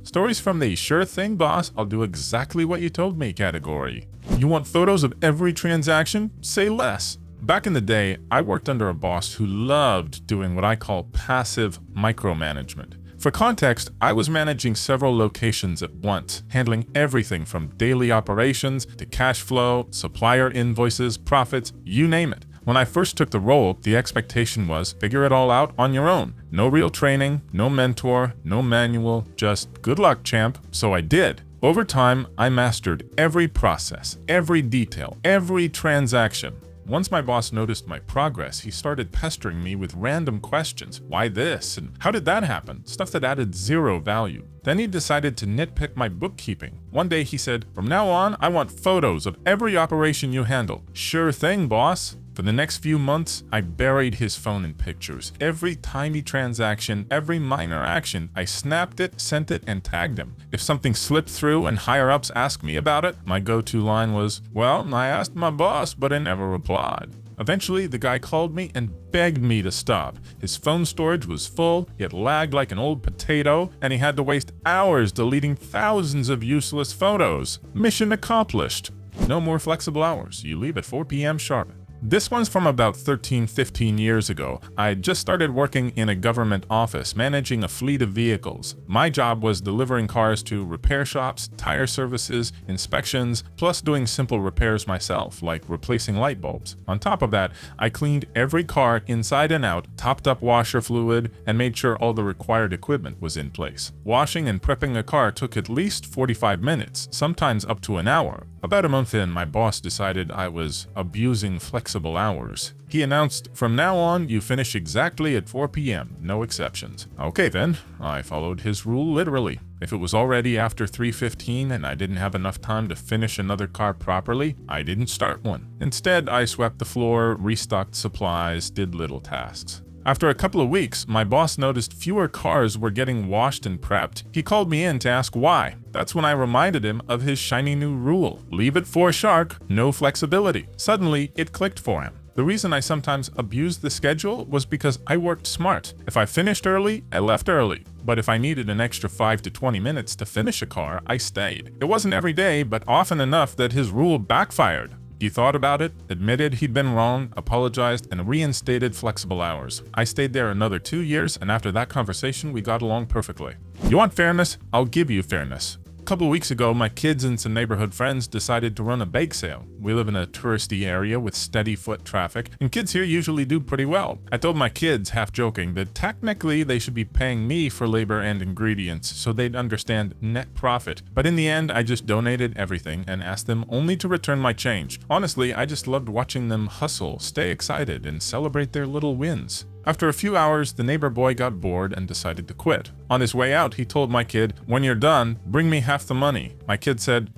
Stories from the sure thing boss, I'll do exactly what you told me category. You want photos of every transaction? Say less. Back in the day, I worked under a boss who loved doing what I call passive micromanagement. For context, I was managing several locations at once, handling everything from daily operations to cash flow, supplier invoices, profits, you name it. When I first took the role, the expectation was figure it all out on your own. No real training, no mentor, no manual, just good luck, champ. So I did. Over time, I mastered every process, every detail, every transaction. Once my boss noticed my progress, he started pestering me with random questions. Why this? And how did that happen? Stuff that added zero value. Then he decided to nitpick my bookkeeping. One day he said, from now on, I want photos of every operation you handle. Sure thing, boss. For the next few months, I buried his phone in pictures. Every tiny transaction, every minor action, I snapped it, sent it, and tagged him. If something slipped through and higher-ups asked me about it, my go-to line was, well, I asked my boss, but I never replied. Eventually, the guy called me and begged me to stop. His phone storage was full, it lagged like an old potato, and he had to waste hours deleting thousands of useless photos. Mission accomplished. No more flexible hours. You leave at 4 p.m. sharp. This one's from about 15 years ago. I just started working in a government office, managing a fleet of vehicles. My job was delivering cars to repair shops, tire services, inspections, plus doing simple repairs myself, like replacing light bulbs. On top of that, I cleaned every car inside and out, topped up washer fluid, and made sure all the required equipment was in place. Washing and prepping a car took at least 45 minutes, sometimes up to an hour. About a month in, my boss decided I was abusing flexible hours. He announced, from now on, you finish exactly at 4 p.m., no exceptions. Okay then, I followed his rule literally. If it was already after 3:15 and I didn't have enough time to finish another car properly, I didn't start one. Instead, I swept the floor, restocked supplies, did little tasks. After a couple of weeks, my boss noticed fewer cars were getting washed and prepped. He called me in to ask why. That's when I reminded him of his shiny new rule. Leave it 4 sharp, no flexibility. Suddenly, it clicked for him. The reason I sometimes abused the schedule was because I worked smart. If I finished early, I left early. But if I needed an extra 5 to 20 minutes to finish a car, I stayed. It wasn't every day, but often enough that his rule backfired. He thought about it, admitted he'd been wrong, apologized, and reinstated flexible hours. I stayed there another 2 years, and after that conversation, we got along perfectly. You want fairness? I'll give you fairness. A couple of weeks ago, my kids and some neighborhood friends decided to run a bake sale. We live in a touristy area with steady foot traffic, and kids here usually do pretty well. I told my kids, half joking, that technically they should be paying me for labor and ingredients so they'd understand net profit. But in the end, I just donated everything and asked them only to return my change. Honestly, I just loved watching them hustle, stay excited, and celebrate their little wins. After a few hours, the neighbor boy got bored and decided to quit. On his way out, he told my kid, when you're done, bring me half the money. My kid said,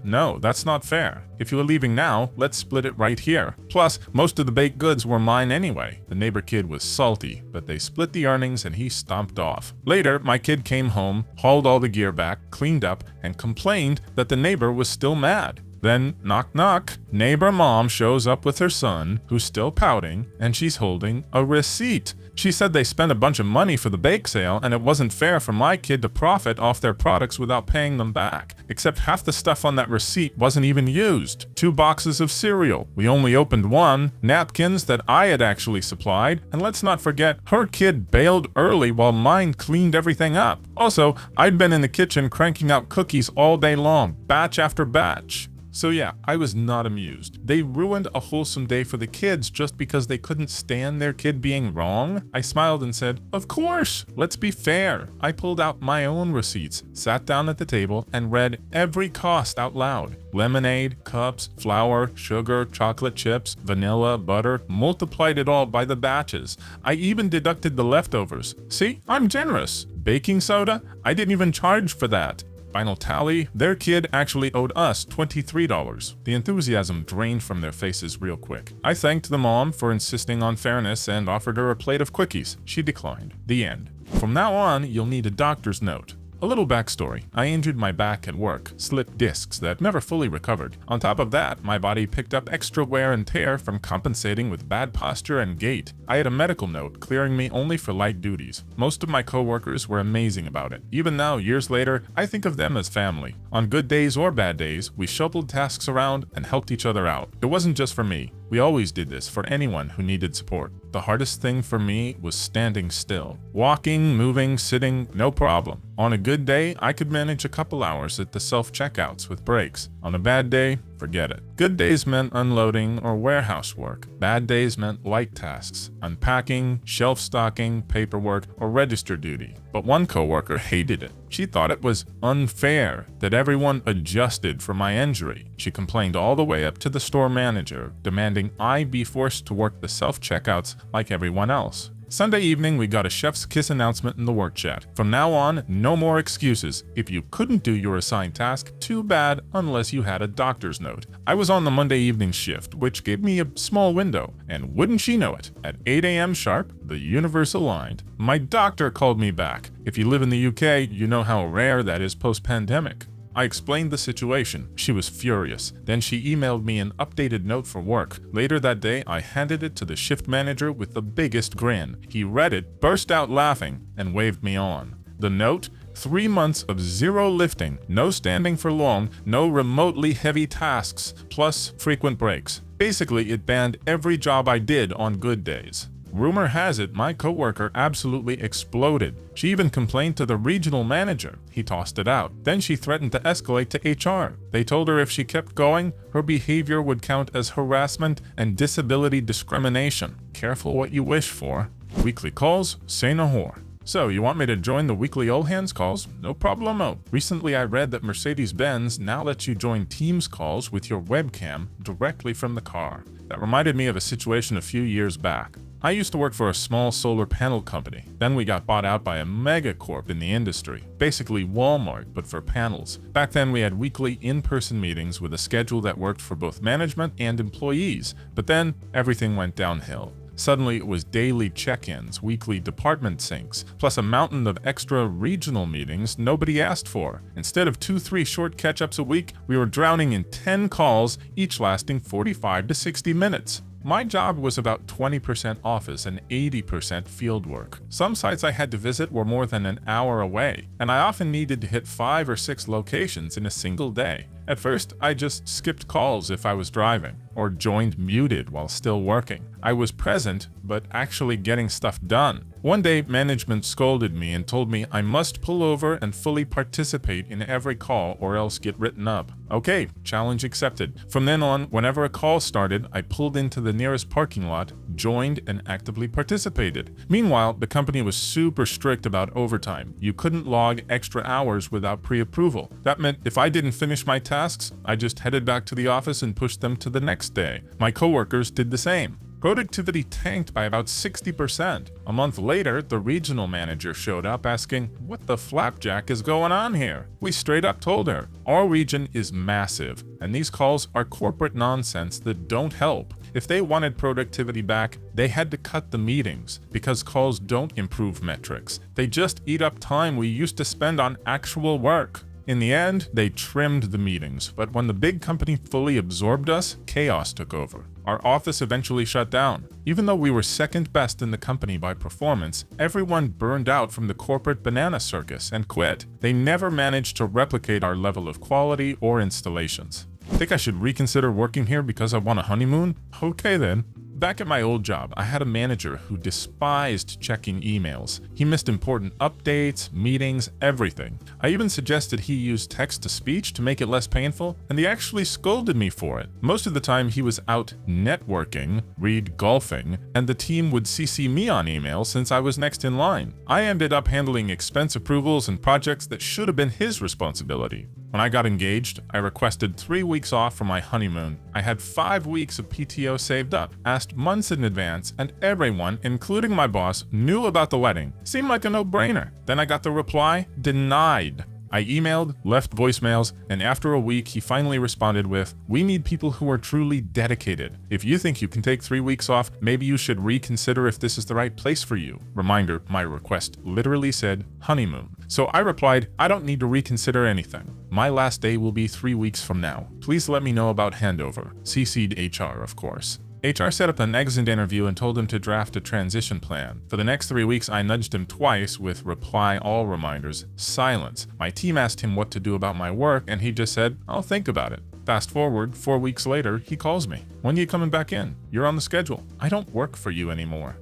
no, that's not fair. If you are leaving now, let's split it right here. Plus, most of the baked goods were mine anyway. The neighbor kid was salty, but they split the earnings and he stomped off. Later, my kid came home, hauled all the gear back, cleaned up, and complained that the neighbor was still mad. Then, knock knock, neighbor mom shows up with her son, who's still pouting, and she's holding a receipt. She said they spent a bunch of money for the bake sale, and it wasn't fair for my kid to profit off their products without paying them back. Except half the stuff on that receipt wasn't even used. 2 boxes of cereal. We only opened 1, napkins that I had actually supplied, and let's not forget, her kid bailed early while mine cleaned everything up. Also, I'd been in the kitchen cranking out cookies all day long, batch after batch. So yeah, I was not amused. They ruined a wholesome day for the kids just because they couldn't stand their kid being wrong. I smiled and said, of course, let's be fair. I pulled out my own receipts, sat down at the table, and read every cost out loud. Lemonade, cups, flour, sugar, chocolate chips, vanilla, butter, multiplied it all by the batches. I even deducted the leftovers. See, I'm generous. Baking soda? I didn't even charge for that. Final tally, their kid actually owed us $23. The enthusiasm drained from their faces real quick. I thanked the mom for insisting on fairness and offered her a plate of quickies. She declined. The end. From now on, you'll need a doctor's note. A little backstory. I injured my back at work, slipped discs that never fully recovered. On top of that, my body picked up extra wear and tear from compensating with bad posture and gait. I had a medical note clearing me only for light duties. Most of my coworkers were amazing about it. Even now, years later, I think of them as family. On good days or bad days, we shuffled tasks around and helped each other out. It wasn't just for me. We always did this for anyone who needed support. The hardest thing for me was standing still. Walking, moving, sitting, no problem. On a good day, I could manage a couple hours at the self-checkouts with breaks. On a bad day, forget it. Good days meant unloading or warehouse work. Bad days meant light tasks, unpacking, shelf stocking, paperwork, or register duty. But one coworker hated it. She thought it was unfair that everyone adjusted for my injury. She complained all the way up to the store manager, demanding I be forced to work the self-checkouts like everyone else. Sunday evening, we got a chef's kiss announcement in the work chat. From now on, no more excuses. If you couldn't do your assigned task, too bad unless you had a doctor's note. I was on the Monday evening shift, which gave me a small window, and wouldn't she know it, at 8 a.m. sharp, the universe aligned. My doctor called me back. If you live in the UK, you know how rare that is post-pandemic. I explained the situation. She was furious. Then she emailed me an updated note for work. Later that day, I handed it to the shift manager with the biggest grin. He read it, burst out laughing, and waved me on. The note? 3 months of zero lifting, no standing for long, no remotely heavy tasks, plus frequent breaks. Basically, it banned every job I did on good days. Rumor has it my coworker absolutely exploded. She even complained to the regional manager. He tossed it out. Then she threatened to escalate to HR. They told her if she kept going, her behavior would count as harassment and disability discrimination. Careful what you wish for. Weekly calls, say no more. So, you want me to join the weekly all hands calls? No problemo. Recently I read that Mercedes-Benz now lets you join Teams calls with your webcam directly from the car. That reminded me of a situation a few years back. I used to work for a small solar panel company. Then we got bought out by a megacorp in the industry, basically Walmart, but for panels. Back then we had weekly in-person meetings with a schedule that worked for both management and employees, but then everything went downhill. Suddenly it was daily check-ins, weekly department syncs, plus a mountain of extra regional meetings nobody asked for. Instead of 2-3 short catch-ups a week, we were drowning in 10 calls, each lasting 45 to 60 minutes. My job was about 20% office and 80% field work. Some sites I had to visit were more than an hour away, and I often needed to hit 5 or 6 locations in a single day. At first, I just skipped calls if I was driving, or joined muted while still working. I was present, but actually getting stuff done. One day, management scolded me and told me I must pull over and fully participate in every call or else get written up. Okay, challenge accepted. From then on, whenever a call started, I pulled into the nearest parking lot, joined, and actively participated. Meanwhile, the company was super strict about overtime. You couldn't log extra hours without pre-approval. That meant if I didn't finish my tasks, I just headed back to the office and pushed them to the next day. My coworkers did the same. Productivity tanked by about 60%. A month later, the regional manager showed up asking, "What the flapjack is going on here?" We straight up told her, "Our region is massive, and these calls are corporate nonsense that don't help." If they wanted productivity back, they had to cut the meetings, because calls don't improve metrics. They just eat up time we used to spend on actual work. In the end, they trimmed the meetings, but when the big company fully absorbed us, chaos took over. Our office eventually shut down. Even though we were second best in the company by performance, everyone burned out from the corporate banana circus and quit. They never managed to replicate our level of quality or installations. Think I should reconsider working here because I want a honeymoon? Okay then. Back at my old job, I had a manager who despised checking emails. He missed important updates, meetings, everything. I even suggested he use text-to-speech to make it less painful, and he actually scolded me for it. Most of the time he was out networking, read golfing, and the team would CC me on email since I was next in line. I ended up handling expense approvals and projects that should have been his responsibility. When I got engaged, I requested 3 weeks off for my honeymoon. I had 5 weeks of PTO saved up, asked months in advance, and everyone, including my boss, knew about the wedding. Seemed like a no-brainer. Then I got the reply, denied. I emailed, left voicemails, and after a week, he finally responded with, "We need people who are truly dedicated. If you think you can take 3 weeks off, maybe you should reconsider if this is the right place for you." Reminder, my request literally said honeymoon. So I replied, "I don't need to reconsider anything. My last day will be 3 weeks from now. Please let me know about handover." CC'd HR, of course. HR set up an exit interview and told him to draft a transition plan. For the next 3 weeks, I nudged him twice with reply all reminders, silence. My team asked him what to do about my work, and he just said, "I'll think about it." Fast forward, 4 weeks later, he calls me. "When are you coming back in? You're on the schedule." "I don't work for you anymore."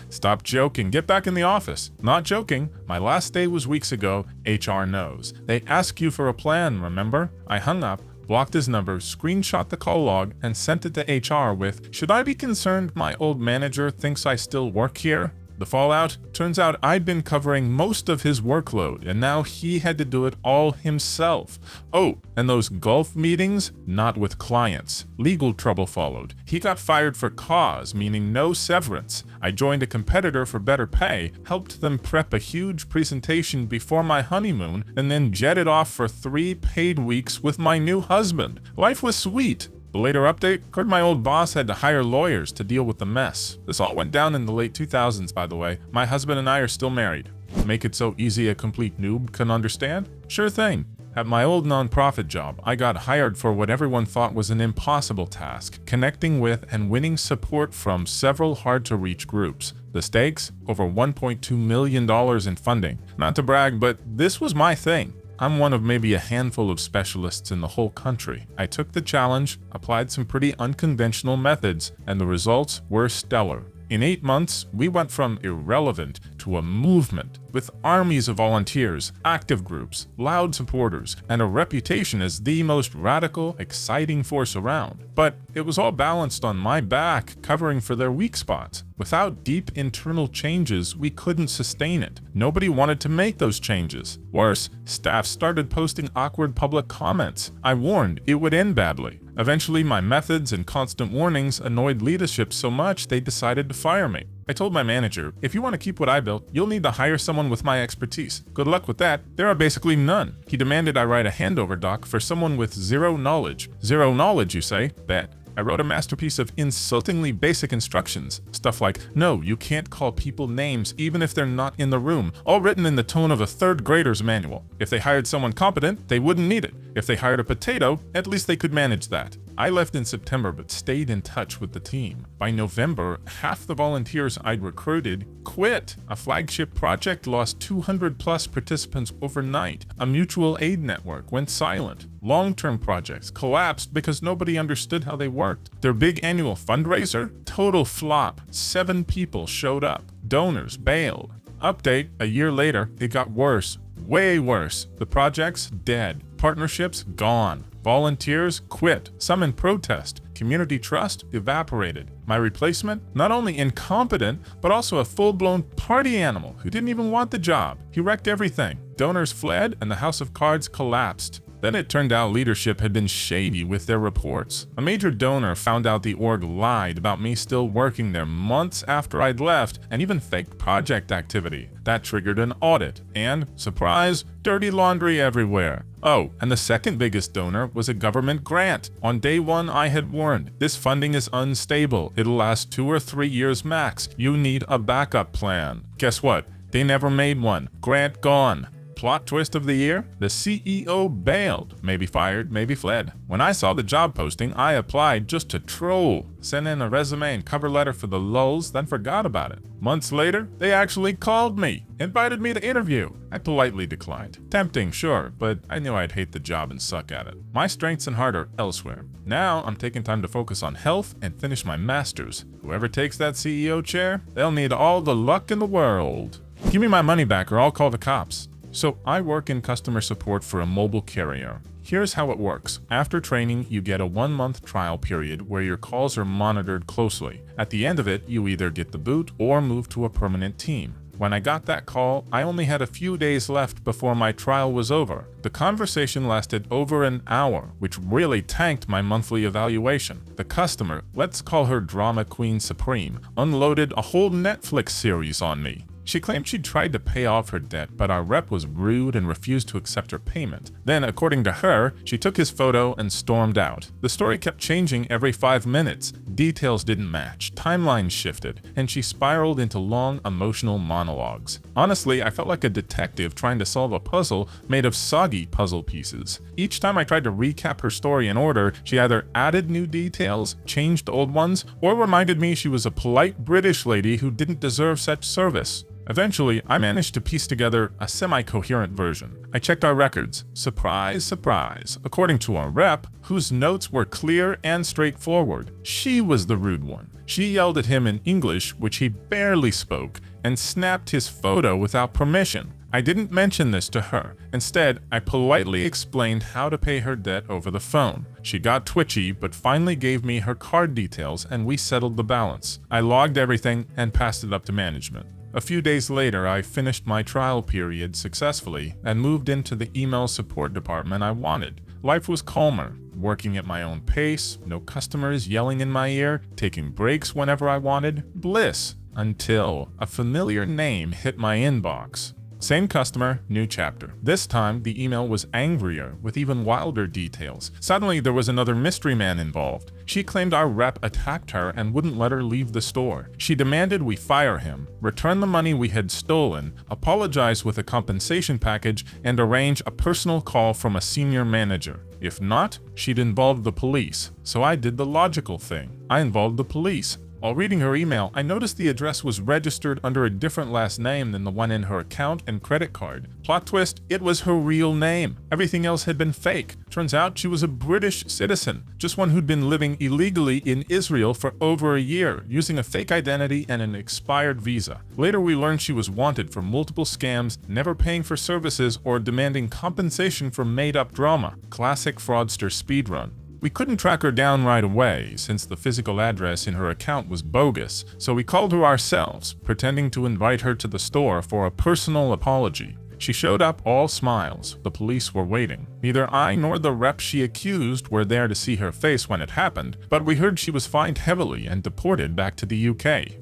Stop joking. Get back in the office. Not joking. My last day was weeks ago. HR knows. They ask you for a plan, remember? I hung up, blocked his number, screenshot the call log, and sent it to HR with, "Should I be concerned my old manager thinks I still work here?" The fallout? Turns out I'd been covering most of his workload, and now he had to do it all himself. Oh, and those golf meetings? Not with clients. Legal trouble followed. He got fired for cause, meaning no severance. I joined a competitor for better pay, helped them prep a huge presentation before my honeymoon, and then jetted off for 3 paid weeks with my new husband. Life was sweet. The later update, heard my old boss had to hire lawyers to deal with the mess. This all went down in the late 2000s, by the way. My husband and I are still married. Make it so easy a complete noob can understand? Sure thing. At my old nonprofit job, I got hired for what everyone thought was an impossible task, connecting with and winning support from several hard-to-reach groups. The stakes? Over $1.2 million in funding. Not to brag, but this was my thing. I'm one of maybe a handful of specialists in the whole country. I took the challenge, applied some pretty unconventional methods, and the results were stellar. In 8 months, we went from irrelevant to a movement, with armies of volunteers, active groups, loud supporters, and a reputation as the most radical, exciting force around. But it was all balanced on my back, covering for their weak spots. Without deep internal changes, we couldn't sustain it. Nobody wanted to make those changes. Worse, staff started posting awkward public comments. I warned it would end badly. Eventually, my methods and constant warnings annoyed leadership so much they decided to fire me. I told my manager, "If you want to keep what I built, you'll need to hire someone with my expertise. Good luck with that. There are basically none." He demanded I write a handover doc for someone with zero knowledge. Zero knowledge, you say? Bet. I wrote a masterpiece of insultingly basic instructions. Stuff like, "No, you can't call people names even if they're not in the room," all written in the tone of a third grader's manual. If they hired someone competent, they wouldn't need it. If they hired a potato, at least they could manage that. I left in September but stayed in touch with the team. By November, half the volunteers I'd recruited quit. A flagship project lost 200 plus participants overnight. A mutual aid network went silent. Long-term projects collapsed because nobody understood how they worked. Their big annual fundraiser? Total flop. 7 people showed up. Donors bailed. Update, a year later, it got worse. Way worse. The project's dead. Partnerships gone. Volunteers quit, some in protest. Community trust evaporated. My replacement, not only incompetent, but also a full-blown party animal who didn't even want the job. He wrecked everything. Donors fled and the house of cards collapsed. Then it turned out leadership had been shady with their reports. A major donor found out the org lied about me still working there months after I'd left and even faked project activity. That triggered an audit and, surprise, dirty laundry everywhere. Oh, and the second biggest donor was a government grant. On day 1, I had warned, this funding is unstable. It'll last 2 or 3 years max. You need a backup plan. Guess what? They never made one. Grant gone. Plot twist of the year? The CEO bailed. Maybe fired, maybe fled. When I saw the job posting, I applied just to troll. Sent in a resume and cover letter for the lulz, then forgot about it. Months later, they actually called me, invited me to interview. I politely declined. Tempting, sure, but I knew I'd hate the job and suck at it. My strengths and heart are elsewhere. Now, I'm taking time to focus on health and finish my master's. Whoever takes that CEO chair, they'll need all the luck in the world. Give me my money back or I'll call the cops. So I work in customer support for a mobile carrier. Here's how it works. After training, you get a 1-month trial period where your calls are monitored closely. At the end of it, you either get the boot or move to a permanent team. When I got that call, I only had a few days left before my trial was over. The conversation lasted over an hour, which really tanked my monthly evaluation. The customer, let's call her Drama Queen Supreme, unloaded a whole Netflix series on me. She claimed she'd tried to pay off her debt, but our rep was rude and refused to accept her payment. Then, according to her, she took his photo and stormed out. The story kept changing every 5 minutes. Details didn't match, timelines shifted, and she spiraled into long, emotional monologues. Honestly, I felt like a detective trying to solve a puzzle made of soggy puzzle pieces. Each time I tried to recap her story in order, she either added new details, changed old ones, or reminded me she was a polite British lady who didn't deserve such service. Eventually, I managed to piece together a semi-coherent version. I checked our records. Surprise, surprise. According to our rep, whose notes were clear and straightforward, she was the rude one. She yelled at him in English, which he barely spoke, and snapped his photo without permission. I didn't mention this to her. Instead, I politely explained how to pay her debt over the phone. She got twitchy, but finally gave me her card details and we settled the balance. I logged everything and passed it up to management. A few days later, I finished my trial period successfully and moved into the email support department I wanted. Life was calmer, working at my own pace, no customers yelling in my ear, taking breaks whenever I wanted. Bliss. Until a familiar name hit my inbox. Same customer, new chapter. This time, the email was angrier, with even wilder details. Suddenly, there was another mystery man involved. She claimed our rep attacked her and wouldn't let her leave the store. She demanded we fire him, return the money we had stolen, apologize with a compensation package, and arrange a personal call from a senior manager. If not, she'd involve the police. So I did the logical thing. I involved the police. While reading her email, I noticed the address was registered under a different last name than the one in her account and credit card. Plot twist, it was her real name. Everything else had been fake. Turns out she was a British citizen, just one who'd been living illegally in Israel for over a year, using a fake identity and an expired visa. Later we learned she was wanted for multiple scams, never paying for services, or demanding compensation for made-up drama. Classic fraudster speedrun. We couldn't track her down right away, since the physical address in her account was bogus, so we called her ourselves, pretending to invite her to the store for a personal apology. She showed up all smiles. The police were waiting. Neither I nor the rep she accused were there to see her face when it happened, but we heard she was fined heavily and deported back to the UK.